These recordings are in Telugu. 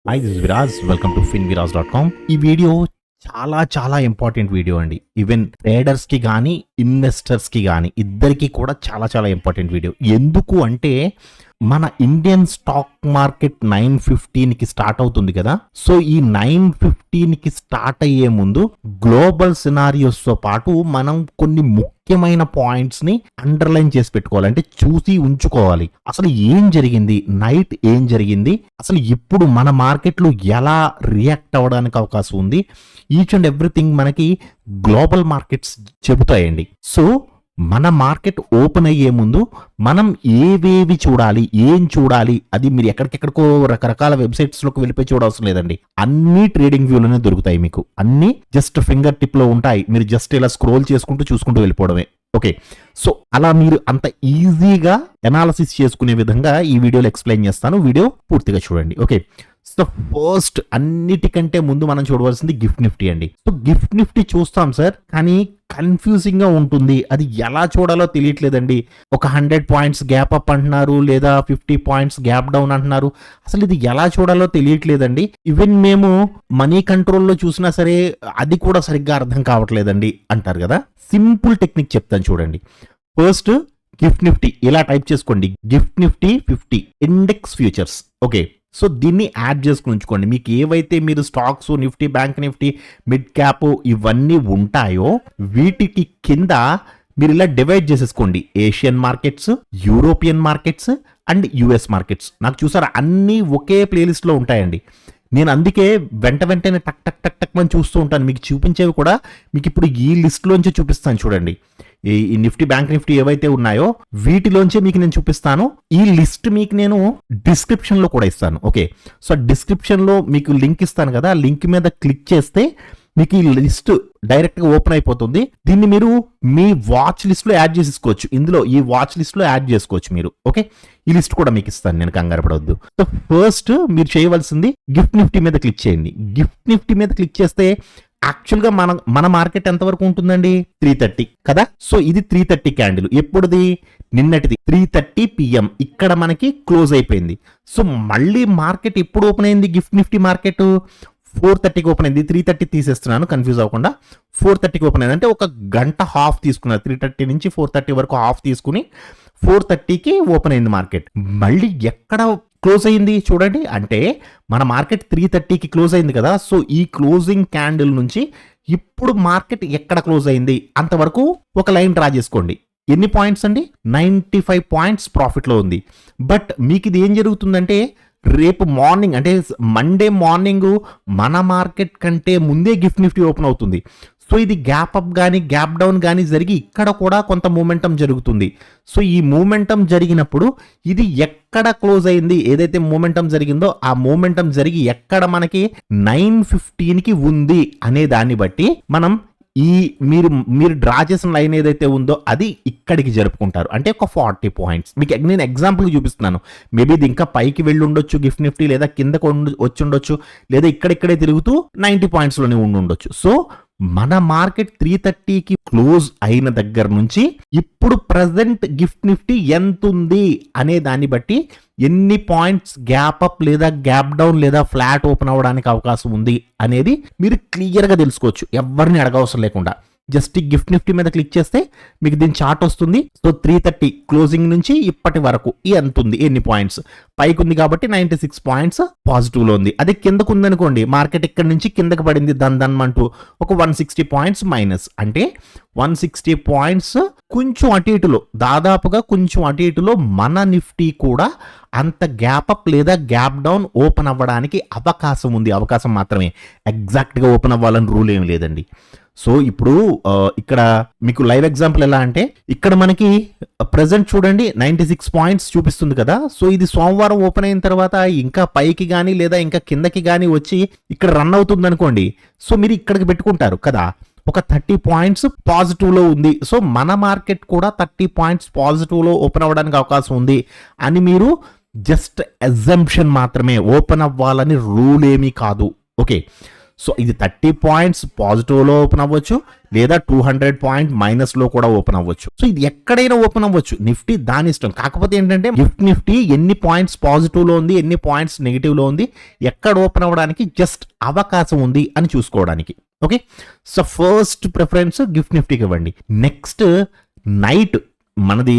Hi this is Viraj, welcome to finviraz.com. ఈ వీడియో చాలా ఇంపార్టెంట్ వీడియో అండి. ఈవెన్ ట్రేడర్స్ కి కానీ ఇన్వెస్టర్స్ కి కానీ ఇద్దరికి కూడా చాలా ఇంపార్టెంట్ వీడియో. ఎందుకు అంటే మన ఇండియన్ స్టాక్ మార్కెట్ 9:15 కి స్టార్ట్ అవుతుంది కదా. సో ఈ 9:15 కి స్టార్ట్ అయ్యే ముందు గ్లోబల్ సినారియోస్ తో పాటు మనం కొన్ని ముఖ్యమైన పాయింట్స్ ని అండర్లైన్ చేసి పెట్టుకోవాలి, అంటే చూసి ఉంచుకోవాలి. అసలు ఏం జరిగింది, నైట్ ఏం జరిగింది, అసలు ఇప్పుడు మన మార్కెట్లు ఎలా రియాక్ట్ అవ్వడానికి అవకాశం ఉంది, ఈచ్ అండ్ ఎవ్రీథింగ్ మనకి గ్లోబల్ మార్కెట్స్ చెబుతాయండి. సో మన మార్కెట్ ఓపెన్ అయ్యే ముందు మనం ఏవేవి చూడాలి, ఏం చూడాలి, అది మీరు ఎక్కడికెక్కడికో రకరకాల వెబ్సైట్స్లోకి వెళ్ళిపోయి చూడవసరం లేదండి. అన్ని ట్రేడింగ్ వ్యూలోనే దొరుకుతాయి మీకు. అన్ని జస్ట్ ఫింగర్ టిప్ లో ఉంటాయి. మీరు జస్ట్ ఇలా స్క్రోల్ చేసుకుంటూ చూసుకుంటూ వెళ్ళిపోవడమే. ఓకే, సో అలా మీరు అంత ఈజీగా ఎనాలిసిస్ చేసుకునే విధంగా ఈ వీడియోలో ఎక్స్ప్లెయిన్ చేస్తాను. వీడియో పూర్తిగా చూడండి. ఓకే, సో ఫస్ట్ అన్నిటికంటే ముందు మనం చూడవలసింది గిఫ్ట్ నిఫ్టీ అండి. సో గిఫ్ట్ నిఫ్టీ చూస్తాం సార్, కానీ కన్ఫ్యూజింగ్ గా ఉంటుంది. అది ఎలా చూడాలో తెలియట్లేదండి. ఒక 100 పాయింట్స్ గ్యాప్ అప్ అంటున్నారు, లేదా 50 పాయింట్స్ గ్యాప్ డౌన్ అంటున్నారు. అసలు ఇది ఎలా చూడాలో తెలియట్లేదండి. ఈవెన్ మేము మనీ కంట్రోల్లో చూసినా సరే అది కూడా సరిగ్గా అర్థం కావట్లేదండి అంటారు కదా. సింపుల్ టెక్నిక్ చెప్తాను చూడండి. ఫస్ట్ గిఫ్ట్ నిఫ్టీ ఇలా టైప్ చేసుకోండి, gift Nifty 50 index futures. Okay, so దీన్ని యాడ్ చేసుకుని ఉంచుకోండి. మీకు ఏవైతే మీరు stocks, Nifty, bank Nifty, mid cap ఇవన్నీ ఉంటాయో వీటికి కింద మీరు ఇలా డివైడ్ చేసేసుకోండి. Asian markets, European markets and US markets. నాకు చూసారా అన్నీ ఒకే ప్లేలిస్ట్ లో ఉంటాయండి. నేను అందుకే వెంటనే టక్ టక్ టక్ టక్ అని చూస్తూ ఉంటాను. మీకు చూపించేవి కూడా మీకు ఇప్పుడు ఈ లిస్ట్లోంచి చూపిస్తాను చూడండి. ఈ నిఫ్టీ, బ్యాంక్ నిఫ్టీ ఏవైతే ఉన్నాయో వీటిలోంచే మీకు నేను చూపిస్తాను. ఈ లిస్ట్ మీకు నేను డిస్క్రిప్షన్ లో కూడా ఇస్తాను. ఓకే, సో డిస్క్రిప్షన్ లో మీకు లింక్ ఇస్తాను కదా, లింక్ మీద క్లిక్ చేస్తే మీకు ఈ లిస్ట్ డైరెక్ట్ గా ఓపెన్ అయిపోతుంది. దీన్ని మీరు మీ వాచ్ లిస్ట్ లో యాడ్ చేసుకోవచ్చు. ఇందులో ఈ వాచ్ లిస్ట్ లో యాడ్ చేసుకోవచ్చు మీరు. ఓకే, ఈ లిస్ట్ కూడా మీకు ఇస్తాను, నేను కంగారు పడవద్దు. సో ఫస్ట్ మీరు చేయవలసింది గిఫ్ట్ నిఫ్టీ మీద క్లిక్ చేయండి. గిఫ్ట్ నిఫ్టీ మీద క్లిక్ చేస్తే యాక్చువల్గా మన మార్కెట్ ఎంతవరకు ఉంటుందండి? 330 కదా. సో ఇది 330 క్యాండిల్. ఎప్పుడుది? నిన్నటిది 3:30 PM. ఇక్కడ మనకి క్లోజ్ అయిపోయింది. సో మళ్ళీ మార్కెట్ ఎప్పుడు ఓపెన్ అయింది? గిఫ్ట్ నిఫ్టీ మార్కెట్ 4:30కి ఓపెన్ అయింది. 3:30 తీసేస్తున్నాను కన్ఫ్యూజ్ అవ్వకుండా. 4:30కి ఓపెన్ అయింది, అంటే ఒక గంట హాఫ్ తీసుకున్నారు. 3:30 నుంచి 4:30 వరకు హాఫ్ తీసుకుని 4:30కి ఓపెన్ అయింది మార్కెట్. మళ్ళీ ఎక్కడ క్లోజ్ అయింది చూడండి. అంటే మన మార్కెట్ 3:30కి క్లోజ్ అయింది కదా. సో ఈ క్లోజింగ్ క్యాండిల్ నుంచి ఇప్పుడు మార్కెట్ ఎక్కడ క్లోజ్ అయింది అంతవరకు ఒక లైన్ డ్రా చేసుకోండి. ఎన్ని పాయింట్స్ అండి? 95 పాయింట్స్ ప్రాఫిట్ లో ఉంది. బట్ మీకు ఇది ఏం జరుగుతుందంటే రేపు మార్నింగ్, అంటే మండే మార్నింగ్ మన మార్కెట్ కంటే ముందే గిఫ్ట్ నిఫ్టీ ఓపెన్ అవుతుంది. సో ఇది గ్యాప్ అప్ కానీ గ్యాప్ డౌన్ కానీ జరిగి ఇక్కడ కూడా కొంత మూమెంటం జరుగుతుంది. సో ఈ మూమెంటం జరిగినప్పుడు ఇది ఎక్కడ క్లోజ్ అయింది, ఏదైతే మూమెంటం జరిగిందో ఆ మూమెంటం జరిగి ఎక్కడ మనకి 9:15కి ఉంది అనే దాన్ని బట్టి మనం మీరు డ్రా చేసిన లైన్ ఏదైతే ఉందో అది ఇక్కడికి జరుపుకుంటారు. అంటే ఒక 40 పాయింట్స్. మీకు నేను ఎగ్జాంపుల్ చూపిస్తున్నాను. మేబీ ఇది ఇంకా పైకి వెళ్ళి ఉండొచ్చు గిఫ్ట్ నిఫ్టీ, లేదా కిందకు వచ్చి ఉండొచ్చు, లేదా ఇక్కడిక్కడే తిరుగుతూ 90 పాయింట్స్ లోనే ఉండొచ్చు. సో మన మార్కెట్ 3:30కి క్లోజ్ అయిన దగ్గర నుంచి ఇప్పుడు ప్రజెంట్ గిఫ్ట్ నిఫ్టీ ఎంత ఉంది అనే దాన్ని బట్టి ఎన్ని పాయింట్స్ గ్యాప్ అప్ లేదా గ్యాప్ డౌన్ లేదా ఫ్లాట్ ఓపెన్ అవ్వడానికి అవకాశం ఉంది అనేది మీరు క్లియర్ గా తెలుసుకోవచ్చు, ఎవరిని అడగవసరం లేకుండా. జస్ట్ గిఫ్ట్ నిఫ్టీ మీద క్లిక్ చేస్తే మీకు దీని చార్ట్ వస్తుంది. సో 3:30 క్లోజింగ్ నుంచి ఇప్పటి వరకు ఎంత ఉంది, ఎన్ని పాయింట్స్. పైకి ఉంది కాబట్టి 96 పాయింట్స్ పాజిటివ్ లో ఉంది. అదే కిందకు ఉందనుకోండి, మార్కెట్ ఇక్కడ నుంచి కిందకి పడింది అంటూ ఒక 160 పాయింట్స్ మైనస్. అంటే 160 పాయింట్స్ కొంచెం అటు ఇటులో, దాదాపుగా కొంచెం అటు ఇటులో మన నిఫ్టీ కూడా అంత గ్యాప్ అప్ లేదా గ్యాప్ డౌన్ ఓపెన్ అవ్వడానికి అవకాశం ఉంది. అవకాశం మాత్రమే, ఎగ్జాక్ట్ గా ఓపెన్ అవ్వాలని రూల్ ఏం లేదండి. సో ఇప్పుడు ఇక్కడ మీకు లైవ్ ఎగ్జాంపుల్ ఎలా అంటే, ఇక్కడ మనకి ప్రెసెంట్ చూడండి 96 పాయింట్స్ చూపిస్తుంది కదా. సో ఇది సోమవారం ఓపెన్ అయిన తర్వాత ఇంకా పైకి కానీ లేదా ఇంకా కిందకి కానీ వచ్చి ఇక్కడ రన్ అవుతుంది అనుకోండి. సో మీరు ఇక్కడికి పెట్టుకుంటారు కదా, ఒక 30 పాయింట్స్ పాజిటివ్ లో ఉంది. సో మన మార్కెట్ కూడా 30 పాయింట్స్ పాజిటివ్ లో ఓపెన్ అవ్వడానికి అవకాశం ఉంది అని మీరు జస్ట్ అజంప్షన్ మాత్రమే, ఓపెన్ అవ్వాలని రూల్ ఏమీ కాదు. ఓకే, సో ఇది 30 పాయింట్స్ పాజిటివ్లో ఓపెన్ అవ్వచ్చు, లేదా 200 పాయింట్ మైనస్లో కూడా ఓపెన్ అవ్వచ్చు. సో ఇది ఎక్కడైనా ఓపెన్ అవ్వచ్చు, నిఫ్టీ దాని ఇష్టం. కాకపోతే ఏంటంటే నిఫ్టీ ఎన్ని పాయింట్స్ పాజిటివ్లో ఉంది, ఎన్ని పాయింట్స్ నెగిటివ్లో ఉంది, ఎక్కడ ఓపెన్ అవ్వడానికి జస్ట్ అవకాశం ఉంది అని చూసుకోవడానికి. Okay, so first preference GIFT నిఫ్టీకి ఇవ్వండి. నెక్స్ట్ నైట్ మనది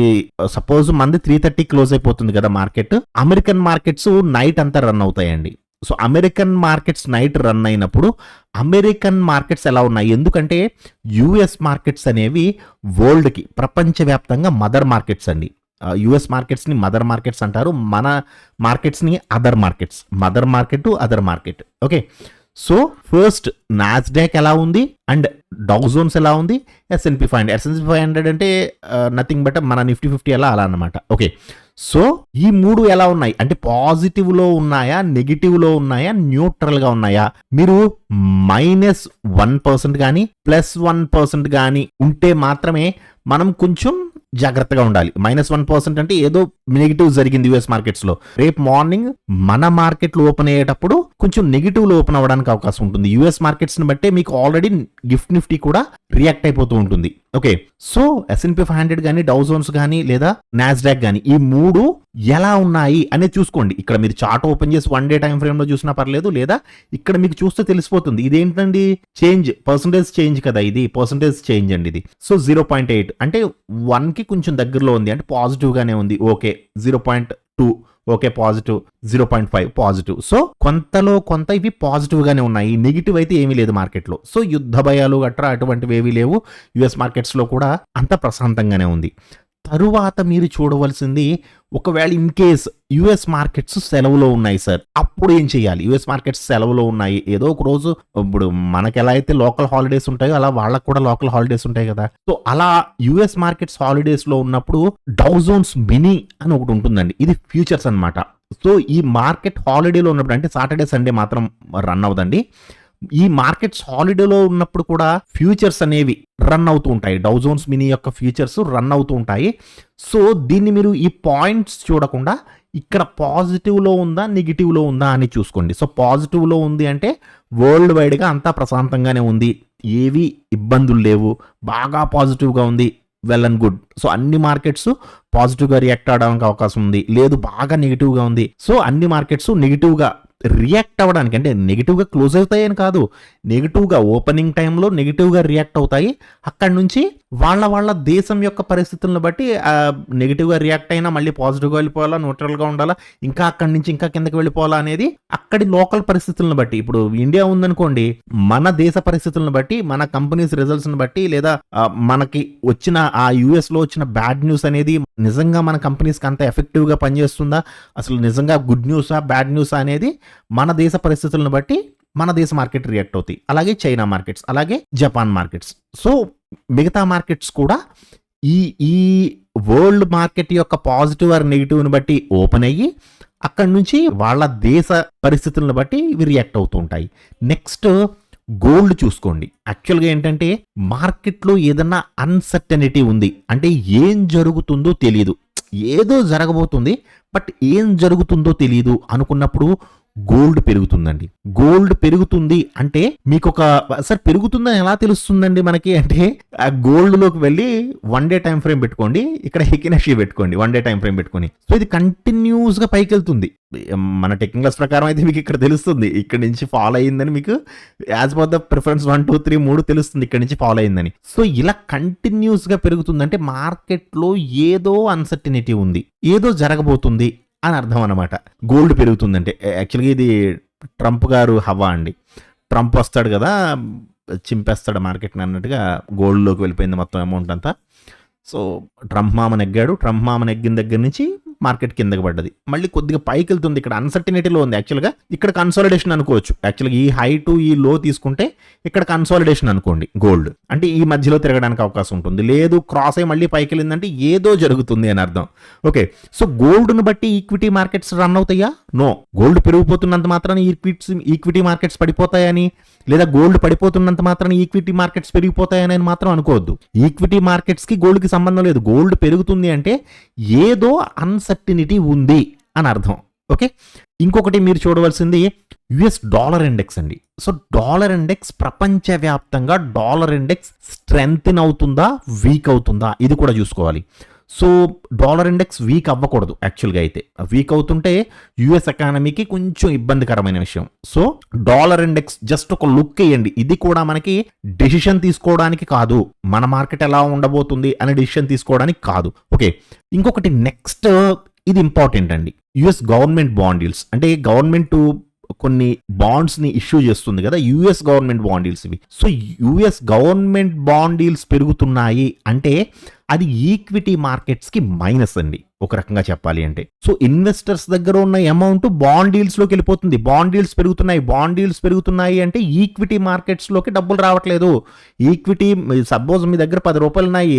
సపోజ్ మనది 3:30 క్లోజ్ అయిపోతుంది కదా మార్కెట్. అమెరికన్ మార్కెట్స్ నైట్ అంతా రన్ అవుతాయండి. So American markets night run అయినప్పుడు అమెరికన్ మార్కెట్స్ ఎలా ఉన్నాయి, ఎందుకంటే యుఎస్ మార్కెట్స్ అనేవి వరల్డ్కి ప్రపంచవ్యాప్తంగా మదర్ మార్కెట్స్ అండి. యుఎస్ మార్కెట్స్ని మదర్ మార్కెట్స్ అంటారు, మన మార్కెట్స్ని other markets. Mother market other market. Okay, so first Nasdaq ఎలా ఉంది అండ్ డౌ జోన్స్ ఎలా ఉంది, S&P 500. S&P 500 అంటే నథింగ్ బట్ మన నిఫ్టీ 50 అలా అనమాట. ఓకే, సో ఈ మూడు ఎలా ఉన్నాయి అంటే పాజిటివ్లో ఉన్నాయా, నెగిటివ్లో ఉన్నాయా, న్యూట్రల్గా ఉన్నాయా. మీరు -1% కానీ +1% కానీ ఉంటే మాత్రమే మనం కొంచెం జాగ్రత్తగా ఉండాలి. -1% అంటే ఏదో నెగిటివ్ జరిగింది యూఎస్ మార్కెట్స్ లో, రేపు మార్నింగ్ మన మార్కెట్లు ఓపెన్ అయ్యేటప్పుడు కొంచెం నెగిటివ్ లో ఓపెన్ అవ్వడానికి అవకాశం ఉంటుంది. యూఎస్ మార్కెట్స్ ని బట్టే మీకు ఆల్రెడీ గిఫ్ట్ నిఫ్టీ కూడా రియాక్ట్ అయిపోతూ ఉంటుంది. ఓకే, సో S&P 500 కానీ, డౌ జోన్స్ కానీ, లేదా నాస్డాక్ కానీ, ఈ మూడు ఎలా ఉన్నాయి అనేది చూసుకోండి. ఇక్కడ మీరు చార్ట్ ఓపెన్ చేసి 1 డే టైం ఫ్రేమ్ లో చూసినా పర్లేదు, లేదా ఇక్కడ మీకు చూస్తే తెలిసిపోతుంది. ఇదేంటండి చేంజ్, పర్సంటేజ్ చేంజ్ కదా, ఇది పర్సంటేజ్ చేంజ్ అండి ఇది. సో 0.8 అంటే 1 కి కొంచెం దగ్గరలో ఉంది, అంటే పాజిటివ్ గానే ఉంది. Okay, 0.2 okay positive, 0.5 positive. So కొంతలో కొంత ఇవి పాజిటివ్ గానే ఉన్నాయి, నెగిటివ్ అయితే ఏమీ లేదు మార్కెట్లో. సో యుద్ధ భయాలు గట్రా అటువంటివి ఏమీ లేవు. యుఎస్ మార్కెట్స్ లో కూడా అంత ప్రశాంతంగానే ఉంది. తరువాత మీరు చూడవలసింది, ఒకవేళ ఇన్ కేస్ యుఎస్ మార్కెట్స్ సెలవులో ఉన్నాయి సార్, అప్పుడు ఏం చేయాలి? యుఎస్ మార్కెట్స్ సెలవులో ఉన్నాయి, ఏదో ఒక రోజు, ఇప్పుడు మనకి ఎలా అయితే లోకల్ హాలిడేస్ ఉంటాయో అలా వాళ్ళకు కూడా లోకల్ హాలిడేస్ ఉంటాయి కదా. సో అలా యుఎస్ మార్కెట్స్ హాలిడేస్ లో ఉన్నప్పుడు డౌ జోన్స్ మినీ అని ఒకటి ఉంటుందండి, ఇది ఫ్యూచర్స్ అన్నమాట. సో ఈ మార్కెట్ హాలిడేలో ఉన్నప్పుడు, అంటే సాటర్డే సండే మాత్రం రన్ అవ్వదండి, ఈ మార్కెట్స్ హాలిడేలో ఉన్నప్పుడు కూడా ఫ్యూచర్స్ అనేవి రన్ అవుతూ ఉంటాయి. డౌ జోన్స్ మినీ యొక్క ఫ్యూచర్స్ రన్ అవుతూ ఉంటాయి. సో దీన్ని మీరు ఈ పాయింట్స్ చూడకుండా ఇక్కడ పాజిటివ్లో ఉందా, నెగిటివ్లో ఉందా అని చూసుకోండి. సో పాజిటివ్లో ఉంది అంటే వరల్డ్ వైడ్గా అంతా ప్రశాంతంగానే ఉంది, ఏవి ఇబ్బందులు లేవు, బాగా పాజిటివ్గా ఉంది, వెల్ అండ్ గుడ్. సో అన్ని మార్కెట్స్ పాజిటివ్గా రియాక్ట్ అవడానికి అవకాశం ఉంది. లేదు బాగా నెగిటివ్గా ఉంది, సో అన్ని మార్కెట్స్ నెగిటివ్గా రియాక్ట్ అవ్వడానికి, అంటే నెగిటివ్గా క్లోజ్ అవుతాయని కాదు, నెగిటివ్గా ఓపెనింగ్ టైంలో నెగిటివ్గా రియాక్ట్ అవుతాయి. అక్కడి నుంచి వాళ్ళ దేశం యొక్క పరిస్థితులను బట్టి నెగిటివ్గా రియాక్ట్ అయినా మళ్ళీ పాజిటివ్గా వెళ్ళిపోవాలా, న్యూట్రల్గా ఉండాలా, ఇంకా అక్కడి నుంచి ఇంకా కిందకి వెళ్ళిపోవాలా అనేది అక్కడి లోకల్ పరిస్థితులను బట్టి. ఇప్పుడు ఇండియా ఉందనుకోండి, మన దేశ పరిస్థితులను బట్టి, మన కంపెనీస్ రిజల్ట్స్ని బట్టి, లేదా మనకి వచ్చిన ఆ యుఎస్ లో వచ్చిన బ్యాడ్ న్యూస్ అనేది నిజంగా మన కంపెనీస్కి అంత ఎఫెక్టివ్గా పనిచేస్తుందా, అసలు నిజంగా గుడ్ న్యూసా బ్యాడ్ న్యూసా అనేది మన దేశ పరిస్థితులను బట్టి మన దేశ మార్కెట్ రియాక్ట్ అవుతాయి. అలాగే చైనా మార్కెట్స్, అలాగే జపాన్ మార్కెట్స్. సో మిగతా మార్కెట్స్ కూడా ఈ వరల్డ్ మార్కెట్ యొక్క పాజిటివ్ ఆర్ నెగిటివ్ని బట్టి ఓపెన్ అయ్యి అక్కడి నుంచి వాళ్ళ దేశ పరిస్థితులను బట్టి ఇవి రియాక్ట్ అవుతూ ఉంటాయి. నెక్స్ట్ గోల్డ్ చూసుకోండి. యాక్చువల్గా ఏంటంటే మార్కెట్లో ఏదన్నా అన్సర్టనిటీ ఉంది అంటే ఏం జరుగుతుందో తెలియదు, ఏదో జరగబోతుంది బట్ ఏం జరుగుతుందో తెలియదు అనుకున్నప్పుడు గోల్డ్ పెరుగుతుందండి. గోల్డ్ పెరుగుతుంది అంటే మీకు సార్ పెరుగుతుందని ఎలా తెలుస్తుందండి మనకి అంటే, ఆ గోల్డ్ లోకి వెళ్ళి 1 డే టైం ఫ్రేమ్ పెట్టుకోండి, ఇక్కడ హెకినషి పెట్టుకోండి, 1 డే టైం ఫ్రేమ్ పెట్టుకొని. సో ఇది కంటిన్యూస్ గా పైకి వెళ్తుంది. మన టెక్నికల్స్ ప్రకారం అయితే మీకు ఇక్కడ తెలుస్తుంది, ఇక్కడ నుంచి ఫాలో అయ్యిందని మీకు యాజ్ పర్ ద ప్రిఫరెన్స్ 1 2 3 3 తెలుస్తుంది ఇక్కడ నుంచి ఫాలో అయ్యిందని. సో ఇలా కంటిన్యూస్ గా పెరుగుతుందంటే మార్కెట్ లో ఏదో అన్సర్టనిటీ ఉంది, ఏదో జరగబోతుంది అని అర్థం అన్నమాట. గోల్డ్ పెరుగుతుందంటే యాక్చువల్గా ఇది ట్రంప్ గారు హవా అండి. ట్రంప్ వస్తాడు కదా, చింపేస్తాడు మార్కెట్ని అన్నట్టుగా గోల్డ్లోకి వెళ్ళిపోయింది మొత్తం అమౌంట్ అంతా. సో ట్రంప్ మామ నెగ్గాడు, ట్రంప్ మామ నెగ్గిన దగ్గర నుంచి మార్కెట్ కిందకి పడ్డది, మళ్ళీ కొద్దిగా పైకి వెళ్తుంది. ఇక్కడ అన్సర్టనిటీలో ఉంది. యాక్చువల్గా ఇక్కడ కన్సాలిడేషన్ అనుకోవచ్చు. యాక్చువల్గా ఈ హై టు ఈ లో తీసుకుంటే ఇక్కడ కన్సాలిడేషన్ అనుకోండి గోల్డ్, అంటే ఈ మధ్యలో తిరగడానికి అవకాశం ఉంటుంది. లేదు క్రాస్ అయ్యి మళ్ళీ పైకి వెళ్ళిందంటే ఏదో జరుగుతుంది అని అర్థం. ఓకే, సో గోల్డ్ను బట్టి ఈక్విటీ మార్కెట్స్ రన్ అవుతాయా? నో. గోల్డ్ పెరిగిపోతున్నంత మాత్రాన ఈక్విటీ మార్కెట్స్ పడిపోతాయని, లేదా గోల్డ్ పడిపోతున్నంత మాత్రాన ఈక్విటీ మార్కెట్స్ పెరిగిపోతాయని మాత్రం అనుకోవద్దు. ఈక్విటీ మార్కెట్స్ కి గోల్డ్ కి సంబంధం లేదు. గోల్డ్ పెరుగుతుంది అంటే ఏదో అన్సర్టినిటీ ఉంది అని అర్థం. ఓకే, ఇంకొకటి మీరు చూడవలసింది యుఎస్ డాలర్ ఇండెక్స్ అండి. సో డాలర్ ఇండెక్స్ ప్రపంచవ్యాప్తంగా డాలర్ ఇండెక్స్ స్ట్రెంగ్తెన్ అవుతుందా, వీక్ అవుతుందా, ఇది కూడా చూసుకోవాలి. సో డాలర్ ఇండెక్స్ వీక్ అవ్వకూడదు యాక్చువల్గా. అయితే వీక్ అవుతుంటే యుఎస్ ఎకానమీకి కొంచెం ఇబ్బందికరమైన విషయం. సో డాలర్ ఇండెక్స్ జస్ట్ ఒక లుక్ వేయండి. ఇది కూడా మనకి డెసిషన్ తీసుకోవడానికి కాదు, మన మార్కెట్ ఎలా ఉండబోతుంది అనే డెసిషన్ తీసుకోవడానికి కాదు. ఓకే, ఇంకొకటి నెక్స్ట్, ఇది ఇంపార్టెంట్ అండి. యుఎస్ గవర్నమెంట్ బాండ్ డీల్స్, అంటే గవర్నమెంట్ కొన్ని బాండ్స్ ని ఇష్యూ చేస్తుంది కదా, యుఎస్ గవర్నమెంట్ బాండ్ డీల్స్ ఇవి. So US government bond deals పెరుగుతున్నాయి అంటే అది ఈక్విటీ మార్కెట్స్ కి మైనస్ అండి ఒక రకంగా చెప్పాలి అంటే. సో ఇన్వెస్టర్స్ దగ్గర ఉన్న అమౌంట్ బాండ్ డీల్స్ లోకి వెళ్ళిపోతుంది. బాండ్ డీల్స్ పెరుగుతున్నాయి అంటే ఈక్విటీ మార్కెట్స్ లోకి డబ్బులు రావట్లేదు. ఈక్విటీ సపోజ్ మీ దగ్గర 10 రూపాయలు ఉన్నాయి,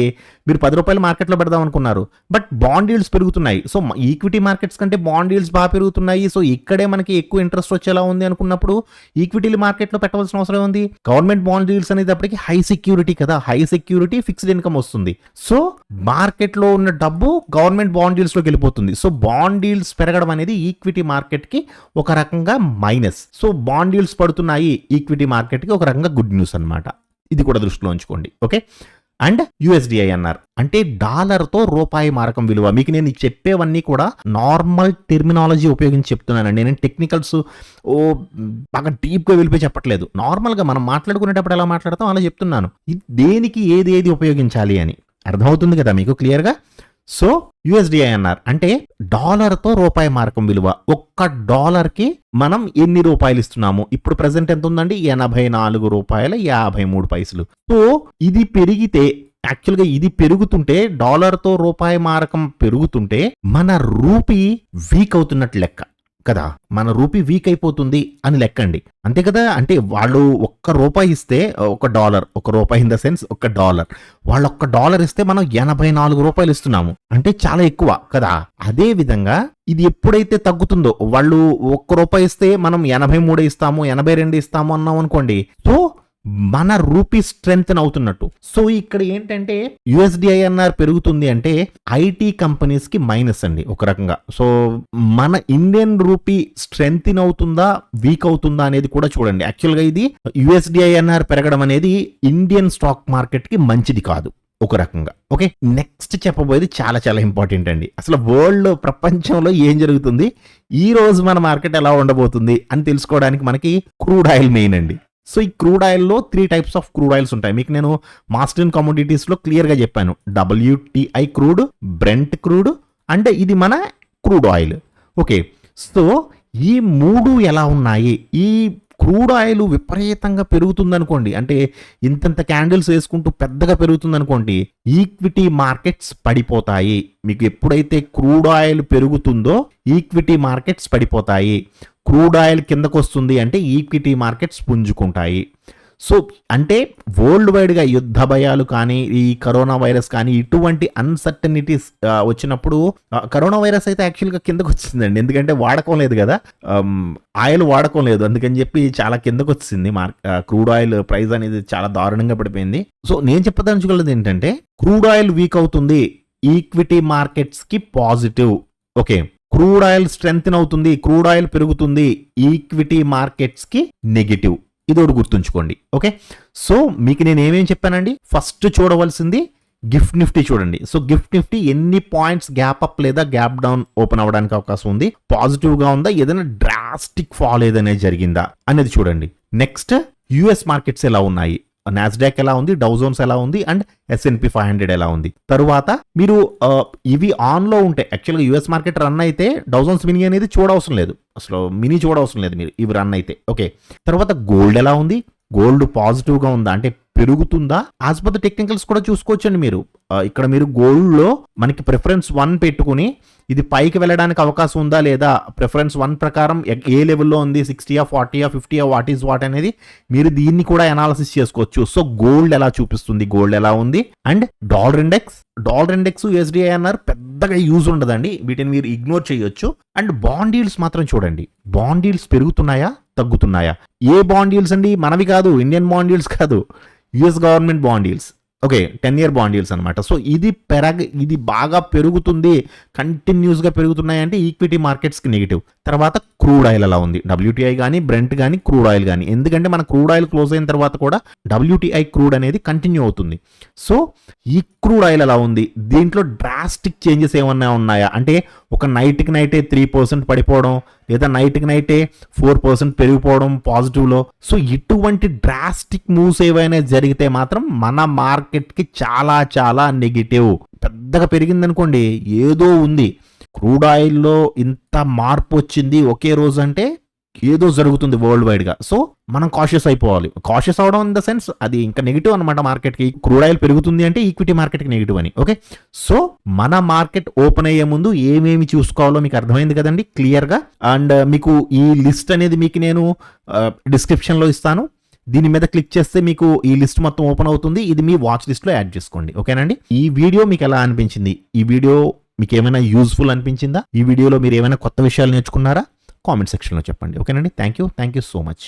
మీరు 10 రూపాయలు మార్కెట్లో పెడదాం అనుకున్నారు, బట్ బాండ్ డీల్స్ పెరుగుతున్నాయి. సో ఈక్విటీ మార్కెట్స్ కంటే బాండ్ డీల్స్ బాగా పెరుగుతున్నాయి. సో ఇక్కడే మనకి ఎక్కువ ఇంట్రెస్ట్ వచ్చేలా ఉంది అనుకున్నప్పుడు ఈక్విటీ మార్కెట్లో పెట్టవలసిన అవసరం ఉంది. గవర్నమెంట్ బాండ్ డీల్స్ అనేటప్పటికి హై సెక్యూరిటీ కదా, హై సెక్యూరిటీ ఫిక్స్డ్ ఇన్కమ్ వస్తుంది. సో మార్కెట్లో ఉన్న డబ్బు గవర్నమెంట్ బాండ్ డీల్స్ లోకి వెళ్ళిపోతుంది. సో బాండ్ డీల్స్ పెరగడం అనేది ఈక్విటీ మార్కెట్ కి ఒక రకంగా మైనస్. సో బాండ్ డీల్స్ పడుతున్నాయి ఈక్విటీ మార్కెట్ కి ఒక రకంగా గుడ్ న్యూస్ అన్నమాట. ఇది కూడా దృష్టిలో ఉంచుకోండి. ఓకే, అండ్ యుఎస్డిఐఎన్ఆర్ అంటే డాలర్తో రూపాయి మారకం విలువ. మీకు నేను చెప్పేవన్నీ కూడా నార్మల్ టెర్మినాలజీ ఉపయోగించి చెప్తున్నానండి. నేను టెక్నికల్స్ బాగా డీప్గా వెళ్ళిపోయి చెప్పట్లేదు. నార్మల్గా మనం మాట్లాడుకునేటప్పుడు ఎలా మాట్లాడతాం అలా చెప్తున్నాను. దేనికి ఏది ఉపయోగించాలి అని అర్థమవుతుంది కదా మీకు క్లియర్గా. సో యుఎస్డిఐఎన్ఆర్ అంటే డాలర్తో రూపాయి మారకం విలువ. ఒక్క డాలర్కి మనం ఎన్ని రూపాయలు ఇస్తున్నాము? ఇప్పుడు ప్రెసెంట్ ఎంత ఉందండి? 84 రూపాయల 53 పైసలు. సో ఇది పెరిగితే, యాక్చువల్గా ఇది పెరుగుతుంటే, డాలర్తో రూపాయి మారకం పెరుగుతుంటే మన రూపీ వీక్ అవుతున్నట్టు లెక్క కదా, మన రూపీ వీక్ అయిపోతుంది అని లెక్కండి, అంతే కదా. అంటే వాళ్ళు $1 ఇస్తే, $1 ఇన్ ద సెన్స్ $1, వాళ్ళు $1 ఇస్తే మనం 84 రూపాయలు ఇస్తున్నాము, అంటే చాలా ఎక్కువ కదా. అదే విధంగా ఇది ఎప్పుడైతే తగ్గుతుందో, వాళ్ళు $1 ఇస్తే మనం 83 ఇస్తాము, 82 ఇస్తాము అన్నాం అనుకోండి, సో మన రూపీ స్ట్రెంగ్తెన్ అవుతున్నట్టు. సో ఇక్కడ ఏంటంటే యుఎస్డిఐఎన్ఆర్ పెరుగుతుంది అంటే ఐటీ కంపెనీస్ కి మైనస్ అండి ఒక రకంగా. సో మన ఇండియన్ రూపీ స్ట్రెంగ్తెన్ అవుతుందా, వీక్ అవుతుందా అనేది కూడా చూడండి. యాక్చువల్గా ఇది యుఎస్డిఐఎన్ఆర్ పెరగడం అనేది ఇండియన్ స్టాక్ మార్కెట్ కి మంచిది కాదు ఒక రకంగా. ఓకే, నెక్స్ట్ చెప్పబోయేది చాలా చాలా ఇంపార్టెంట్ అండి. అసలు వరల్డ్, ప్రపంచంలో ఏం జరుగుతుంది, ఈ రోజు మన మార్కెట్ ఎలా ఉండబోతుంది అని తెలుసుకోవడానికి మనకి క్రూడ్ ఆయిల్ మెయిన్ అండి. సో ఈ క్రూడ్ ఆయిల్లో 3 టైప్స్ ఆఫ్ క్రూడ్ ఆయిల్స్ ఉంటాయి. మీకు నేను మాస్టర్ కమోడిటీస్లో క్లియర్గా చెప్పాను. WTI crude, Brent crude, and ఇది మన క్రూడ్ ఆయిల్. ఓకే, సో ఈ 3 ఎలా ఉన్నాయి? ఈ క్రూడ్ ఆయిల్ విపరీతంగా పెరుగుతుందనుకోండి, అంటే ఇంతంత క్యాండిల్స్ వేసుకుంటూ పెద్దగా పెరుగుతుందనుకోండి, ఈక్విటీ మార్కెట్స్ పడిపోతాయి. మీకు ఎప్పుడైతే క్రూడ్ ఆయిల్ పెరుగుతుందో ఈక్విటీ మార్కెట్స్ పడిపోతాయి. క్రూడ్ ఆయిల్ కిందకు వస్తుంది అంటే ఈక్విటీ మార్కెట్స్ పుంజుకుంటాయి. సో అంటే వరల్డ్ వైడ్గా యుద్ధ భయాలు కానీ, ఈ కరోనా వైరస్ కానీ, ఇటువంటి అన్సర్టనిటీస్ వచ్చినప్పుడు, కరోనా వైరస్ అయితే యాక్చువల్గా కిందకు వచ్చిందండి, ఎందుకంటే వాడకం లేదు కదా, ఆయిల్ వాడకం లేదు, అందుకని చెప్పి చాలా కిందకు వచ్చింది. క్రూడ్ ఆయిల్ ప్రైస్ అనేది చాలా దారుణంగా పడిపోయింది. సో నేను చెప్పదలుచుకున్నది ఏంటంటే క్రూడ్ ఆయిల్ వీక్ అవుతుంది, ఈక్విటీ మార్కెట్స్ కి positive. Okay, crude oil strengthen అవుతుంది, క్రూడ్ ఆయిల్ పెరుగుతుంది, ఈక్విటీ మార్కెట్స్ కి నెగిటివ్. ఇదోటి గుర్తుంచుకోండి. ఓకే, సో మీకు నేను ఏమేం చెప్పానండి, ఫస్ట్ చూడవలసింది గిఫ్ట్ నిఫ్టీ చూడండి. సో గిఫ్ట్ నిఫ్టీ ఎన్ని పాయింట్స్ గ్యాప్ అప్ లేదా గ్యాప్ డౌన్ ఓపెన్ అవ్వడానికి అవకాశం ఉంది, పాజిటివ్ గా ఉందా, ఏదైనా డ్రాస్టిక్ ఫాల్ ఏదైనా జరిగిందా అనేది చూడండి. నెక్స్ట్ యుఎస్ మార్కెట్స్ ఎలా ఉన్నాయి, నాస్డాక్ ఎలా ఉంది, డౌ జోన్స్ ఎలా ఉంది, అండ్ S&P 500 ఎలా ఉంది. తరువాత మీరు ఇవి ఆన్ లో ఉంటే, యాక్చువల్గా యుఎస్ మార్కెట్ రన్ అయితే డౌ జోన్స్ మినీ అనేది చూడవసరం లేదు, అసలు మినీ చూడవసరం లేదు మీరు, ఇవి రన్ అయితే. ఓకే, తర్వాత గోల్డ్ ఎలా ఉంది, గోల్డ్ పాజిటివ్ గా ఉందా, అంటే పెరుగుతుందా. యాజ్ పర్ ద టెక్నికల్స్ కూడా చూసుకోవచ్చండి మీరు. ఇక్కడ మీరు గోల్డ్ లో మనకి ప్రిఫరెన్స్ 1 పెట్టుకుని ఇది పైకి వెళ్ళడానికి అవకాశం ఉందా లేదా, ప్రిఫరెన్స్ 1 ప్రకారం ఏ లెవెల్లో ఉంది, 60 40 50 వాట్ ఈజ్ వాట్ అనేది మీరు దీన్ని కూడా అనాలిసిస్ చేసుకోవచ్చు. సో గోల్డ్ ఎలా చూపిస్తుంది, గోల్డ్ ఎలా ఉంది, అండ్ డాలర్ ఇండెక్స్ USDINR పెద్దగా యూజ్ ఉండదండి, వీటిని మీరు ఇగ్నోర్ చేయొచ్చు. అండ్ బాండ్ డీల్స్ మాత్రం చూడండి, బాండ్ డీల్స్ పెరుగుతున్నాయా తగ్గుతున్నాయా. ఏ బాండ్ డీల్స్ అండి, మనవి కాదు, ఇండియన్ బాండ్ డీల్స్ కాదు, US government bond deals. Okay 10-year bond yields అనమాట. సో ఇది బాగా పెరుగుతుంది, కంటిన్యూస్గా పెరుగుతున్నాయంటే ఈక్విటీ మార్కెట్స్కి నెగిటివ్. తర్వాత క్రూడ్ ఆయిల్ ఎలా ఉంది, WTI కానీ బ్రెంట్ కానీ క్రూడ్ ఆయిల్ కానీ, ఎందుకంటే మన క్రూడ్ ఆయిల్ క్లోజ్ అయిన తర్వాత కూడా WTI క్రూడ్ అనేది కంటిన్యూ అవుతుంది. సో ఈ క్రూడ్ ఆయిల్ ఎలా ఉంది, దీంట్లో డ్రాస్టిక్ చేంజెస్ ఏమన్నా ఉన్నాయా అంటే ఒక నైట్కి నైటే 3% పడిపోవడం, లేదా నైట్కి నైటే 4% పెరిగిపోవడం పాజిటివ్లో. సో ఇటువంటి డ్రాస్టిక్ మూవ్స్ ఏవైనా జరిగితే మాత్రం మన మార్కెట్కి చాలా చాలా నెగిటివ్. పెద్దగా పెరిగిందనుకోండి ఏదో ఉంది, క్రూడ్ ఆయిల్లో ఇంత మార్పు వచ్చింది ఒకే రోజు అంటే ఏదో జరుగుతుంది వరల్డ్ వైడ్గా. సో మనం కాషియస్ అయిపోవాలి. కాషియస్ అవడం ఇన్ ద సెన్స్ అది ఇంకా నెగిటివ్ అనమాట మార్కెట్కి. క్రూడ్ ఆయిల్ పెరుగుతుంది అంటే ఈక్విటీ మార్కెట్కి నెగిటివ్ అని. ఓకే, సో మన మార్కెట్ ఓపెన్ అయ్యే ముందు ఏమేమి చూసుకోవాలో మీకు అర్థమైంది కదండి క్లియర్గా. అండ్ మీకు ఈ లిస్ట్ అనేది మీకు నేను డిస్క్రిప్షన్లో ఇస్తాను. దీని మీద క్లిక్ చేస్తే మీకు ఈ లిస్ట్ మొత్తం ఓపెన్ అవుతుంది. ఇది మీ వాచ్ లిస్ట్లో యాడ్ చేసుకోండి. ఓకేనండి, ఈ వీడియో మీకు ఎలా అనిపించింది, ఈ వీడియో మీకు ఏమైనా యూజ్ఫుల్ అనిపించిందా, ఈ వీడియోలో మీరు ఏమైనా కొత్త విషయాలు నేర్చుకున్నారా, కామెంట్ సెక్షన్లో చెప్పండి. ఓకేనండి, థ్యాంక్ యూ సో మచ్.